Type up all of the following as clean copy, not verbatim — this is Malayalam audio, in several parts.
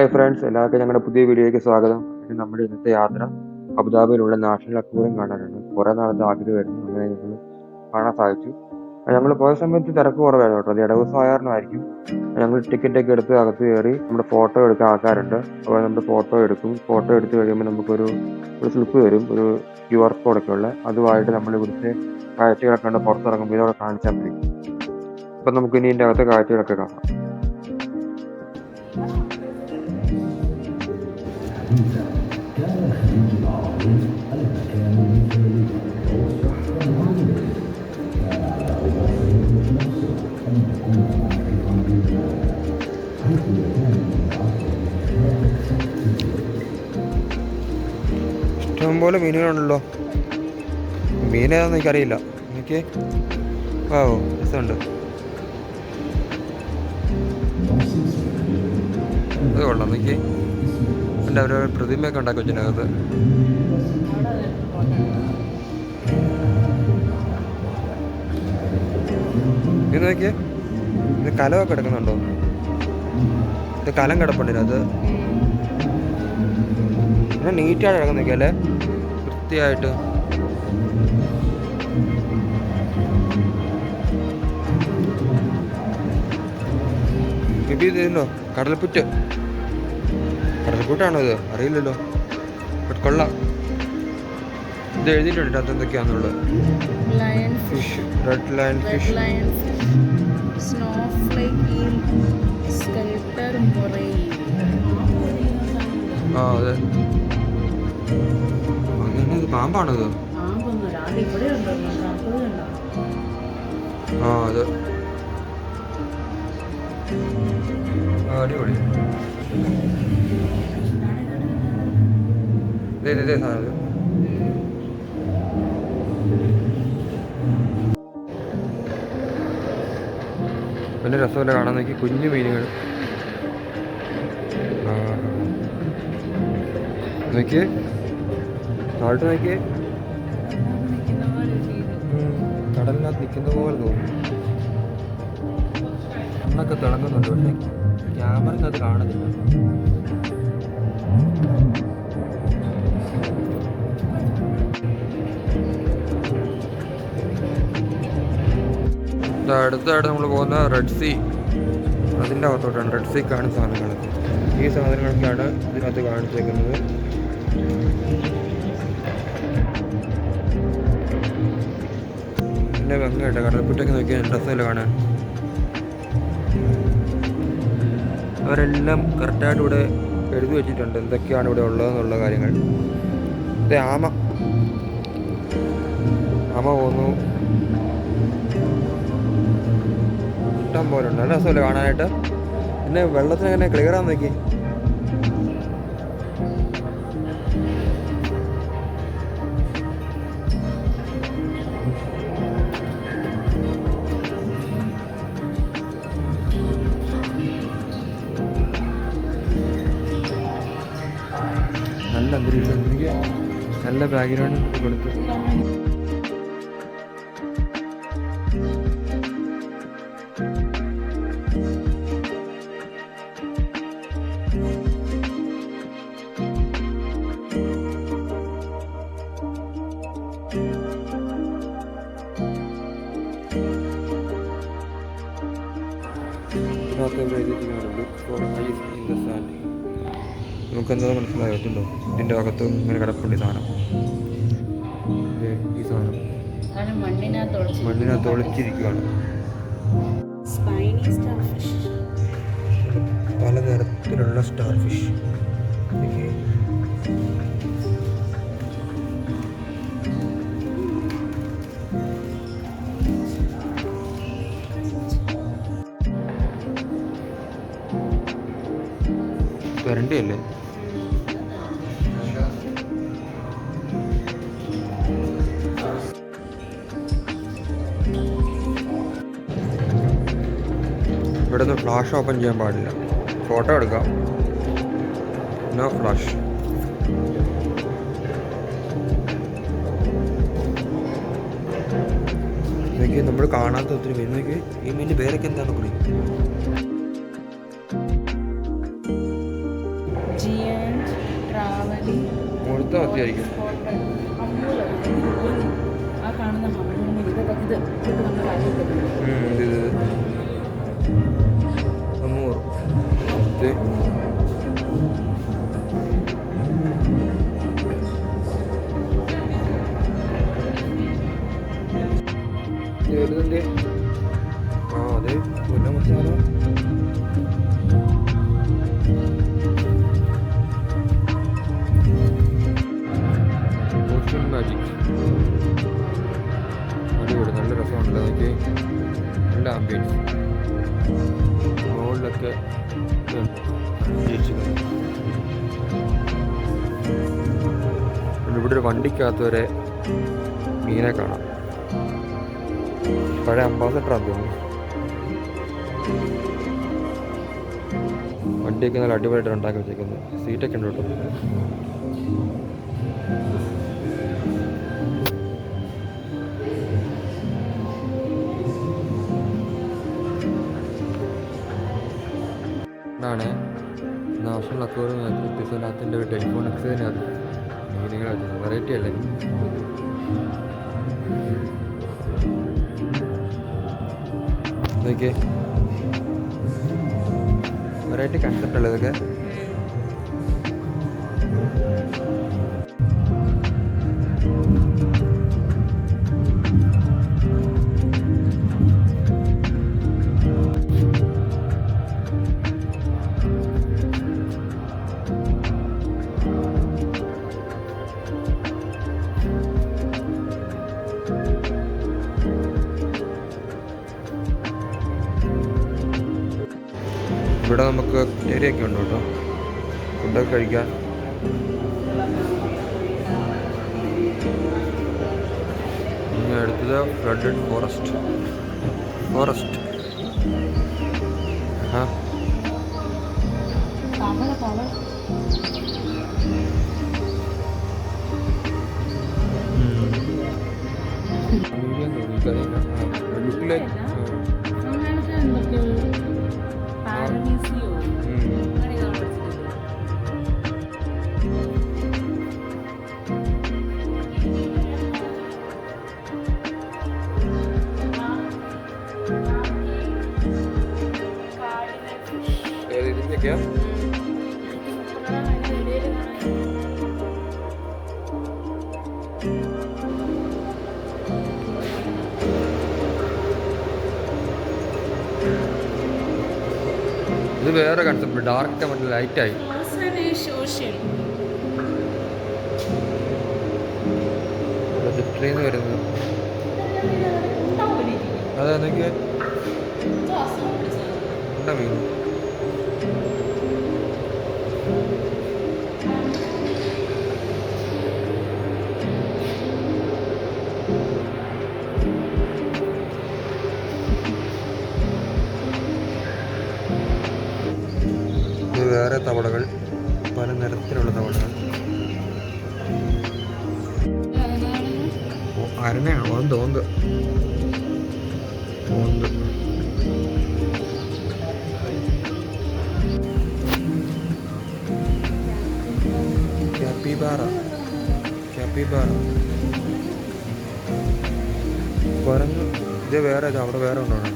ഹായ് ഫ്രണ്ട്സ്, എല്ലാവർക്കും ഞങ്ങളുടെ പുതിയ വീഡിയോയ്ക്ക് സ്വാഗതം. നമ്മുടെ ഇന്നത്തെ യാത്ര അബുദാബിയിലുള്ള നാഷണൽ അക്വേറിയം കാണാനാണ്. കുറേ നാളത്തെ ആഗ്രഹമായിരുന്നു, അങ്ങനെ ഞങ്ങൾ കാണാൻ സാധിച്ചു. ഞങ്ങൾ പോയ സമയത്ത് തിരക്ക് കുറവായിരുന്നു കേട്ടോ. അത് ഇടവ് സാധാരണമായിരിക്കും. ഞങ്ങൾ ടിക്കറ്റൊക്കെ എടുത്ത് അകത്ത് കയറി നമ്മുടെ ഫോട്ടോ എടുക്കാൻ ആൾക്കാരുണ്ട്. അപ്പോൾ നമ്മുടെ ഫോട്ടോ എടുക്കും. ഫോട്ടോ എടുത്ത് കഴിയുമ്പോൾ നമുക്കൊരു സ്ലിപ്പ് തരും, ഒരു QR കോഡൊക്കെ ഉള്ള. അതുമായിട്ട് നമ്മൾ ഇവിടുത്തെ കാഴ്ചകളൊക്കെ കണ്ട് പുറത്തിറങ്ങുമ്പോൾ ഇതോടെ കാണിച്ചാൽ മതി. അപ്പം നമുക്ക് ഇനി ഇതിൻ്റെ അകത്തെ കാഴ്ചകളൊക്കെ കാണാം. ഇഷ്ടംപോലെ മീനുകളുണ്ടല്ലോ. മീനേതാണെന്ന് എനിക്കറിയില്ല. എനിക്ക് രസമുണ്ട്. അത് കൊള്ളാം. എനിക്ക് എൻ്റെ ഒരു പ്രതിമയൊക്കെ ഉണ്ടാക്കി വെച്ചിനകത്ത്. ഇത് നോക്കിയേ, ഇത് കലമൊക്കെ എടുക്കുന്നുണ്ടോ? ഇത് കലം കിടപ്പുണ്ടിനത്. പിന്നെ നീറ്റായിട്ട് കിടക്കുന്ന നോക്കിയല്ലേ, വൃത്തിയായിട്ട്. ഇത് ഇതില്ലോ കടൽപ്പുറ്റാണോ ഇത്? അറിയില്ലല്ലോ, ബട്ട് കൊള്ളാം. ഇത് എഴുതിയിട്ടുണ്ട് അത് എന്തൊക്കെയാണെന്നുള്ളത്. ഫിഷ്, റെഡ് ലയൺ ഫിഷ്, അതെ. അങ്ങനെ ഇത് പാമ്പാണത്. അതെ, അടിപൊളി. ഇതേ സാധനം. വലിയ രസമല്ല കാണാൻ. നോക്കി കുഞ്ഞു മീനുകൾ നോക്കിയേ, താഴോട്ട് നോക്കിയേ, കടലിനകത്ത് നിൽക്കുന്ന പോലെ തോന്നും. കണ്ണൊക്കെ തിളങ്ങുന്നുണ്ട്, പക്ഷേ ക്യാമറക്കകത്ത് കാണുന്നില്ല. അടുത്തായിട്ട് നമ്മൾ പോകുന്ന റെഡ് സീ, അതിൻ്റെ അകത്തോട്ടാണ്. റെഡ് സീ കാണുന്ന സാധനങ്ങൾ, ഈ സാധനങ്ങളൊക്കെയാണ് ഇതിനകത്ത് കാണിച്ചേക്കുന്നത്. പിന്നെ ഭംഗിയായിട്ട് കടൽപ്പുറ്റൊക്കെ നോക്കിയാൽ രസമല്ല കാണാൻ. അവരെല്ലാം കറക്റ്റായിട്ട് ഇവിടെ എഴുതി വെച്ചിട്ടുണ്ട് എന്തൊക്കെയാണ് ഇവിടെ ഉള്ളതെന്നുള്ള കാര്യങ്ങൾ. ഇത് ആമ പോകുന്നു. ഇഷ്ടം പോലെ ഉണ്ട്, നല്ല രസമല്ലേ കാണാനായിട്ട്. പിന്നെ വെള്ളത്തിനെങ്ങനെ ക്ലിയറാന്ന് നോക്കി. നല്ല അന്തരീക്ഷം, നല്ല ബാക്ക്ഗ്രൗണ്ട് കൊടുത്ത്. നമുക്കെന്താ മനസ്സിലായിട്ടുണ്ടോ? ഇതിൻ്റെ അകത്ത് ഇങ്ങനെ കിടപ്പുണ്ട് ഈ സാധനം. ഈ സാധനം മണ്ണിനകത്ത് ഒളിച്ചിരിക്കുകയാണ്. പലതരത്തിലുള്ള സ്റ്റാർ ഫിഷ്. വരണ്ടിയല്ലേ? ഇവിടെ നിന്ന് ഫ്ലാഷ് ഓപ്പൺ ചെയ്യാൻ പാടില്ല. ഫോട്ടോ എടുക്കാം, നോ ഫ്ലാഷ്. ഇതൊക്കെ നമ്മൾ കാണാത്ത ഒത്തിരി മീൻ. നോക്കി, ഈ മീനിൻ്റെ പേരൊക്കെ എന്താണ് കൂടി? മുഴുത്ത മത്തിയായിരിക്കും. ആ കാണുന്ന ഹമ്മൂണിൽ ഇത് നമ്മുടെ കാര്യത്തിൽ അതെ പുന്ന മസാല മാജിക് അടിപൊളി, നല്ല രസമുണ്ടല്ലോ. എനിക്ക് നല്ല ആംബിയൻസ് മുകളിലൊക്കെ ഇവിടെ ഒരു വണ്ടിക്കകത്ത് വരെ മീനെ കാണാം. പഴയ അംബാസഡറാന്ന് തോന്നുന്നു. വണ്ടിയൊക്കെ നല്ല അടിപൊളിയായിട്ട് ഉണ്ടാക്കി വെച്ചേക്കുന്നത്. സീറ്റൊക്കെ ഉണ്ട് കേട്ടോ. ാണ് നാഷണൽ അക്വേറിയത്തിനകത്ത് വ്യത്യസ്തത്തിൻ്റെ ഒരു ടെലിഫോൺ എക്സൈനകത്ത് മീനുകൾ വെറൈറ്റി അല്ലേ. ഇതൊക്കെ വെറൈറ്റി കൺസെപ്റ്റ് അല്ലേ ഇതൊക്കെ. ഇവിടെ നമുക്ക് ഏരിയൊക്കെ ഉണ്ട് കേട്ടോ, ഫുഡൊക്കെ കഴിക്കാൻ. ഇനി അടുത്തത് ഫ്ലഡഡ് ഫോറസ്റ്റ്. ആ മീഡിയം തോന്നിക്കറിയില്ല. ലുക്കിലേക്ക് ഇതിൻ്റെയൊക്കെയാ ഇത് വേറെ കൺസെപ്റ്റ്. ഡാർക്ക് മറ്റേ ലൈറ്റായി. ജിപ്ട്രീന്ന് വരുന്നത് അതെനിക്ക് ഉണ്ട മീൻ. ഇത് വേറെ തവളകൾ, പല നിറത്തിലുള്ള തവളകൾ. അരണയാണ് ഓന്ത് ഓന്ത് ഓന്ത്. ക്യാപ്പിബാറ പറഞ്ഞു. ഇത് വേറെ, അവിടെ വേറെ ഒന്നാണ്.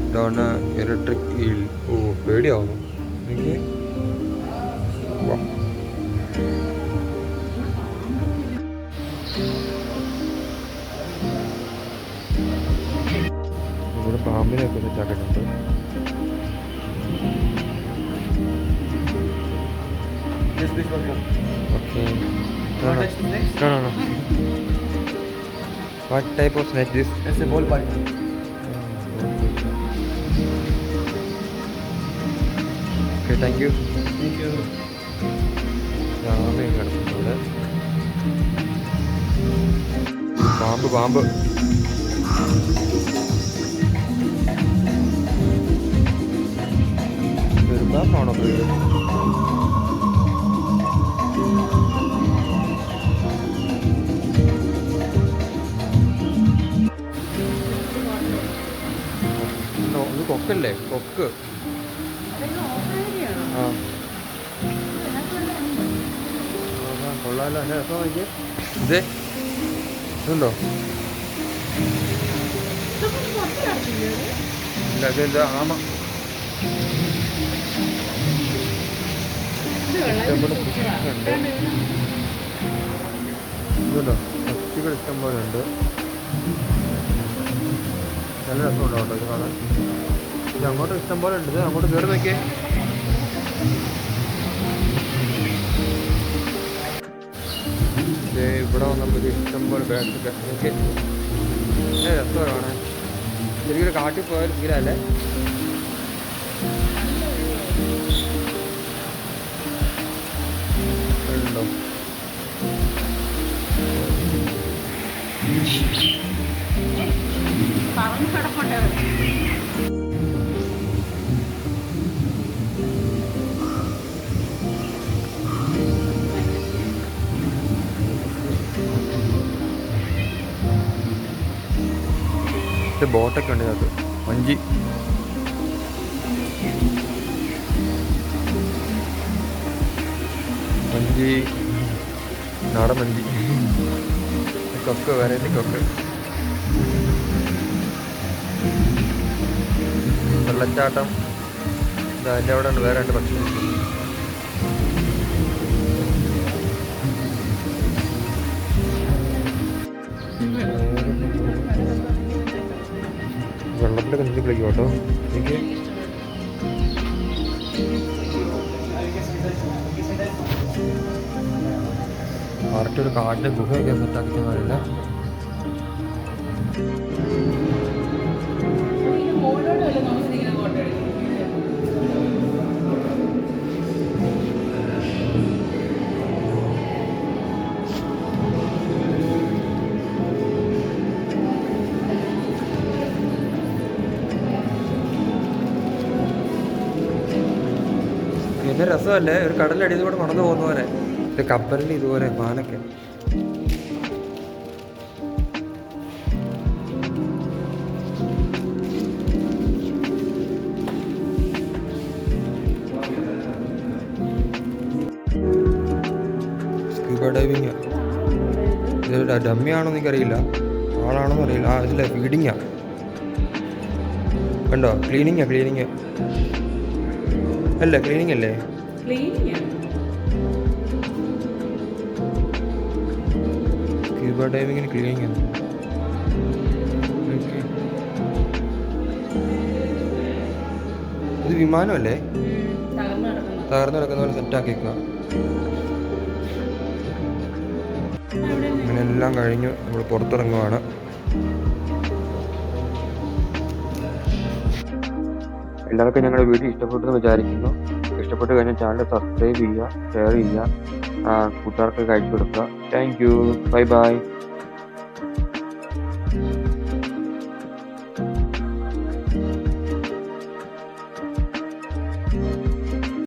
ഇതാണ് ഇലക്ട്രിക് ഈൽ. ഓ പേടിയാവുന്നു എനിക്ക്. ഇവിടെ പാമ്പിനൊക്കെ വെച്ചാക്കിയിട്ടുണ്ട്. Okay. No. What type of snake this? It's a ball python. Okay, thank you. Thank you. രാമയും കിടക്കുന്നു ഇവിടെ. പാമ്പ് പെരുമ്പാമ്പാണോ പേര്? ഇത് കൊക്കല്ലേ, കൊക്ക്. കൊള്ളാമല്ലോ, എൻ്റെ രസം നോക്കിയേ. ഇതേ ഇതുണ്ടോ? ഇല്ല, ഇതെന്താ ആമ. ഇഷ്ടംപോലെ ഉണ്ട്. ഇതുണ്ടോ, പക്ഷികൾ ഇഷ്ടം പോലെ ഉണ്ട്. നല്ല രസമുണ്ടോ കേട്ടോ ഇത് കാണാൻ. ഇത് അങ്ങോട്ട് ഇഷ്ടം പോലെ ഉണ്ട്. അങ്ങോട്ട് കയറി നോക്കിയേ. ഇവിടെ വന്നപ്പോൾ ഇഷ്ടം പോലെ ബാറ്റൊക്കെ നോക്കി. രസമാണ് കാണാൻ. ശരിക്കും കാട്ടിൽ പോയാൽ ഫീലല്ലേ. ഉണ്ടോ ബോട്ടൊക്കെ ഉണ്ട് ഇതിനകത്ത്. വഞ്ചി വഞ്ചി നാടൻ വഞ്ചി, കൊക്ക്, വെറൈറ്റി കൊക്ക്, വെള്ളച്ചാട്ടം. അതിൻ്റെ അവിടെ ഉണ്ട് വേറെ രണ്ട് പക്ഷി. വെള്ളത്തിലൊക്കെ നീന്തി കളിക്കും കേട്ടോ. എനിക്ക് കറക്റ്റ് ഒരു കാട്ടിലെ ഗുഹയൊക്കെ സെറ്റാക്കിച്ചറിയില്ല. പിന്നെ രസമല്ലേ, ഒരു കടലടി കൂടെ നടന്നു പോകുന്ന പോലെ. ഒരു കപ്പലിൽ ഇതുപോലെ പാലൊക്കെ. Scuba diving. ഇത് ഡമ്മിയാണോ എനിക്കറിയില്ല, ആളാണോന്ന് അറിയില്ല. ആ ഇതില്ല, ഫീഡിങ്ങാ. കണ്ടോ, ക്ലീനിങ്ങാ. അല്ല, ക്ലീനിങ് അല്ലേ? സ്കൂബ ഡൈവിങ്ങിന് ക്ലീനിങ് ആണ്. ഇത് വിമാനമല്ലേ? തകർന്നു കിടക്കുന്ന പോലെ സെറ്റാക്കിക്കുക. അങ്ങനെ എല്ലാം കഴിഞ്ഞു നമ്മൾ പുറത്തിറങ്ങുവാണ്. എല്ലാവർക്കും ഞങ്ങളുടെ വീഡിയോ ഇഷ്ടപ്പെട്ടെന്ന് വിചാരിക്കുന്നു. ഇഷ്ടപ്പെട്ട് കഴിഞ്ഞാൽ ചാനൽ സബ്സ്ക്രൈബ് ചെയ്യുക, ഷെയർ ചെയ്യുക, കൂട്ടുകാർക്ക് അയച്ചു കൊടുക്കുക. Thank you. Bye bye.